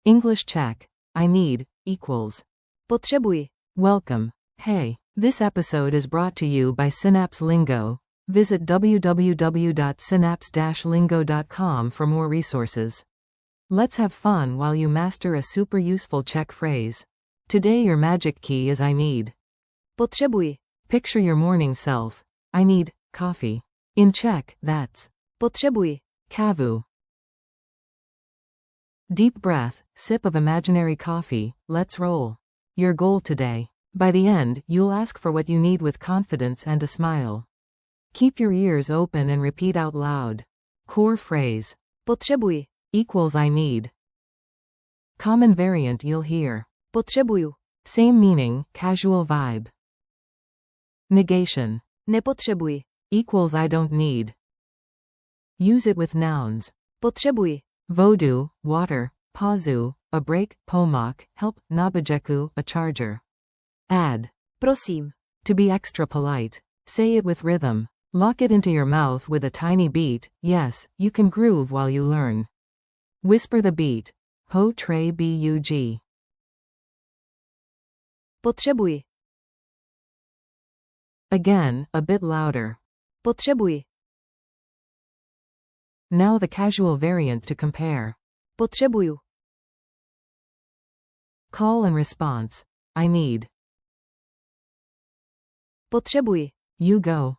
English check. I need equals. Potřebuji. Welcome. Hey, this episode is brought to you by Synapse Lingo. Visit www.synapse-lingo.com for more resources. Let's have fun while you master a super useful Czech phrase. Today your magic key is I need. Potřebuji. Picture your morning self. I need coffee. In Czech, that's Potřebuji. kávu. Deep breath, sip of imaginary coffee, let's roll. Your goal today. By the end, you'll ask for what you need with confidence and a smile. Keep your ears open and repeat out loud. Core phrase. Potřebuji. Equals I need. Common variant you'll hear. Potřebuju. Same meaning, casual vibe. Negation. Nepotřebuji. Equals I don't need. Use it with nouns. Potřebuji. Vodu, water, pauzu, a break, pomak, help, nabajeku, a charger. Add. Prosím. To be extra polite. Say it with rhythm. Lock it into your mouth with a tiny beat. Yes, you can groove while you learn. Whisper the beat. Ho tre bug. Potřebuji. Again, a bit louder. Potřebuji. Now the casual variant to compare. Potřebuju. Call and response. I need. Potřebuji. You go.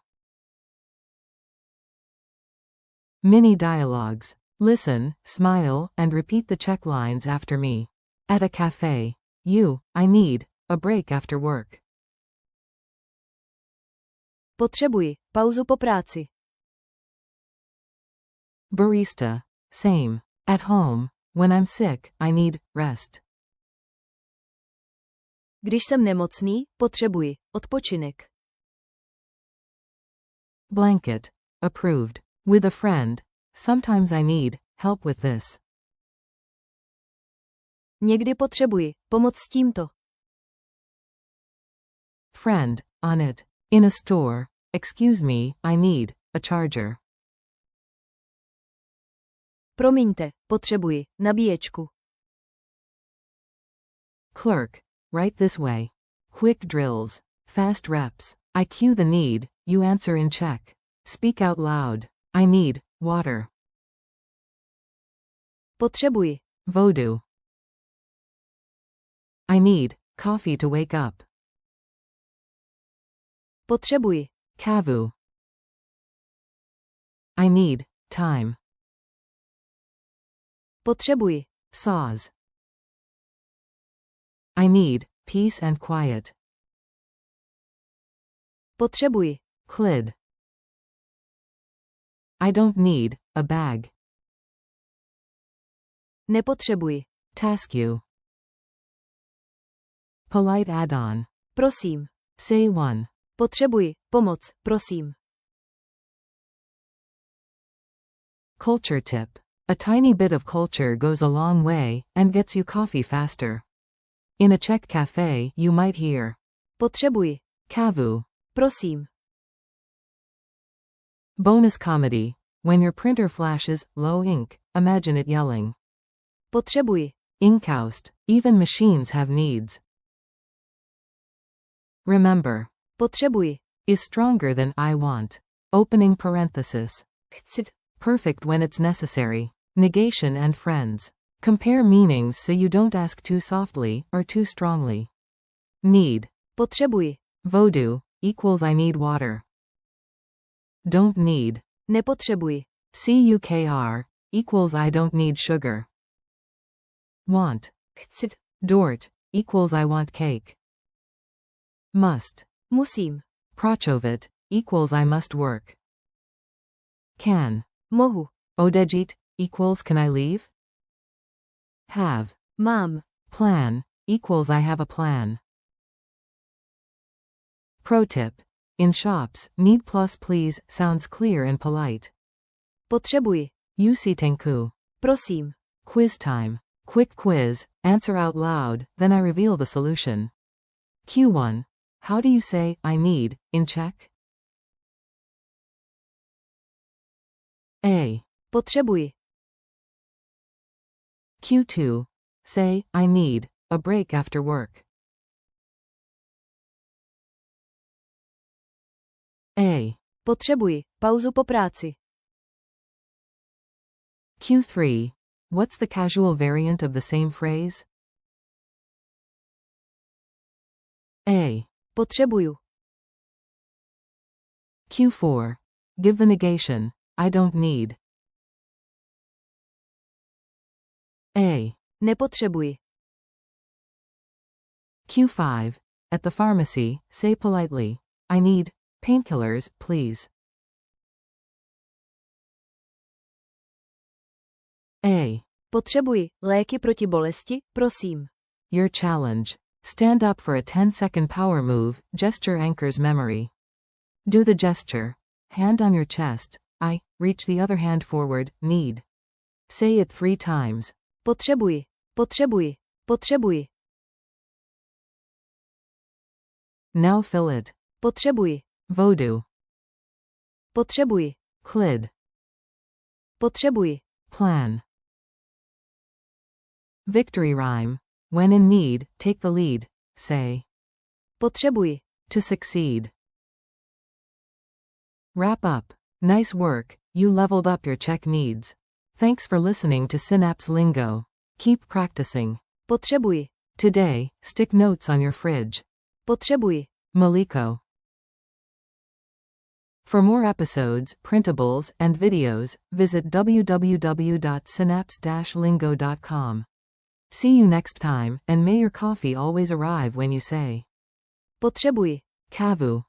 Mini dialogues. Listen, smile, and repeat the Czech lines after me. At a cafe. You, I need a break after work. Potřebuji. Pauzu po práci. Barista. Same. At home. When I'm sick, I need rest. Když jsem nemocný, potřebuji odpočinek. Blanket. Approved. With a friend. Sometimes I need help with this. Někdy potřebuji pomoc s tímto. Friend. On it. In a store. Excuse me, I need a charger. Promiňte, potřebuji nabíječku. Clerk. Right this way. Quick drills. Fast reps. I cue the need, you answer in Czech. Speak out loud. I need water. Potřebuji. Vodu. I need coffee to wake up. Potřebuji. Kávu. I need time. Potřebuji. Saws. I need peace and quiet. Potřebuji. Klid. I don't need a bag. Nepotřebuji. Task you. Polite add-on. Prosím. Say one. Potřebuji pomoc, prosím. Culture tip. A tiny bit of culture goes a long way and gets you coffee faster. In a Czech cafe, you might hear Potřebuji. kávu. Prosím. Bonus comedy. When your printer flashes low ink, imagine it yelling. Potřebuji. Inkoust. Even machines have needs. Remember. Potřebuji. Is stronger than I want. Opening parenthesis. Chci. Perfect when it's necessary. Negation and friends. Compare meanings so you don't ask too softly or too strongly. Need. Potřebuji. Vodu equals I need water. Don't need. Nepotřebuji. Cukr equals I don't need sugar. Want. Chci. Dort equals I want cake. Must. Musím. Pracovit equals I must work. Can. Mohu. Odejít equals can I leave? Have. Mám. Plan equals I have a plan. Pro tip. In shops, need plus please sounds clear and polite. Potřebuji. Usitenku. Prosím. Quiz time. Quick quiz, answer out loud, then I reveal the solution. Q1. How do you say I need in Czech? A. Potřebuji. Q2. Say, I need a break after work. A. Potřebuji pauzu po práci. Q3. What's the casual variant of the same phrase? A. Potřebuju. Q4. Give the negation. I don't need. A. Nepotřebuji. Q5. At the pharmacy, say politely, I need painkillers, please. A. Potřebuji léky proti bolesti, prosím. Your challenge. Stand up for a 10-second power move. Gesture anchors memory. Do the gesture. Hand on your chest. I. Reach the other hand forward. Need. Say it 3 times. Potřebuji. Potřebuji. Potřebuji. Now fill it. Potřebuji. Voodoo. Potřebuji. Clid. Potřebuji. Plan. Victory rhyme. When in need, take the lead. Say. Potřebuji. To succeed. Wrap up. Nice work, you leveled up your Czech needs. Thanks for listening to Synapse Lingo. Keep practicing. Potřebuji. Today, stick notes on your fridge. Potřebuji. Maliko. For more episodes, printables, and videos, visit www.synapse-lingo.com. See you next time, and may your coffee always arrive when you say. Potřebuji. Kavu.